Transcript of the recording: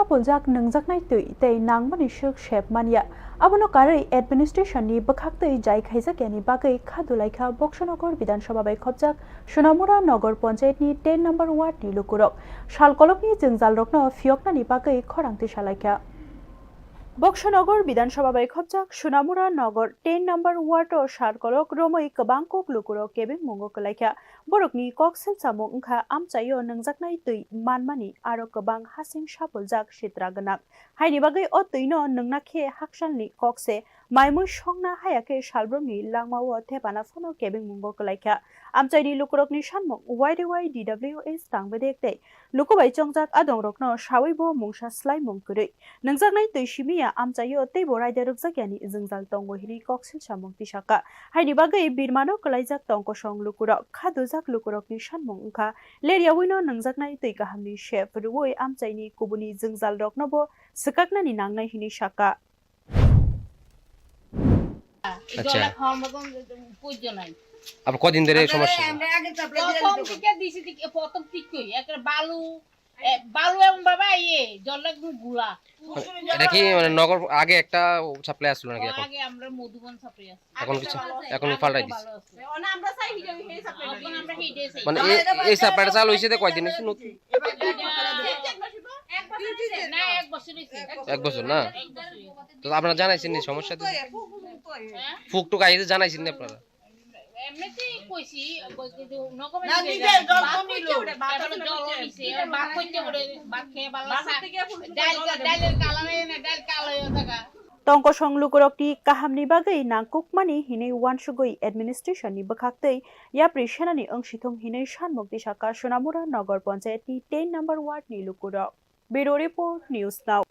सापोलजाक नंगजाकनाय तै तै नांगमानि सुख शेप मानिया abono karai administration ni bakhaktei jai khaijakani bagai khadulaijak bokshonogor bidansabha bai khobjak sonamura nogor panchayat ni 10 number ward ni lukurok salkolokni jengjal rokno fioknani bagai khorangti salaikha Boxanagar Vidhan Sabha বাই খবজাক সোনামুরা নগর 10 number ward ও সারকলক রমৈ কবাং কক লুকুরক কেবিং মঙ্গ কলাইখা বরকনি ককসেল সামু ওংখা আমচাইयो नंगजाकनाय तै मानमानि आरो गोबां हासिं सापोलजाक सित्रा गोनां हायनि बागै अ तैनो नोंनाखे हाकसालनि ककसे मायमुय संना हायाखै सालब्रमनि लांमावो थेपाना फनो केबिं मঙ্ग कलाइखा আমচাইनि लुकुरकनि सानमु वाइडवाइ DWS तांबेदेखतै लुकुबाय चंजाक आदं रकनो सावैबो मुंसा स्लाय मंगकुरै नंगजाकनाय तै सिमिया আমচাইयो तैबो रायदे रकजाक्यानि जोंजाल तंगो हिरि ककसिल सामु तिसाका हायनि बागै बिरमानो कलाइजाक तंकसं लुकुरक खादुजाक लुकुरकनि सानमु ओंखा लेरियावैनो नंगजाकनाय तै गाहामनि शेफ रुवै আমচাইनि कुबुनि जोंजाल रकनोबो सकाकनानि नांनाय हिनि साका আচ্ছা আপ কদিন ধরে সমস্যা প্রথম থেকে দিছি প্রথম ঠিক কই একটা বালু বালু এবং বাবা জল গুলা এটা কি মানে নগর আগে একটা সাপ্লাই আসছিল নাকি এখন আগে আমরা মধুবন সাপ্লাই আছে এখন কিছু এখন পাল্টাই দিছে না আমরা চাই হিডে সাপ্লাই এখন আমরা হিডে চাই মানে এই সাপ্লাইটা চালু হইছে তে কয়দিন হইছে নতুন না এক বছর হইছে এক বছর না তো আপনারা জানাইছেন নি সমস্যা তো ফুকটুক আইছে জানাইছেন নি আপনারা এমনিতে কইছি নগমে না নিজে জল কমিলো জল কমিছে বাক কইতে বলে বাক খেয়ে বালা ডালের কালারে না ডাল কালো হয়ে থাকা Tongkosong lukurokni kahamni bagai nangkukmani hinai wansugoi administration ni bakhaktei yapri senani ongsithong hinai sanmukti saka Sonamura Nogor Panchayat ni 10 number ward ni lukurok. Bureau report News Now.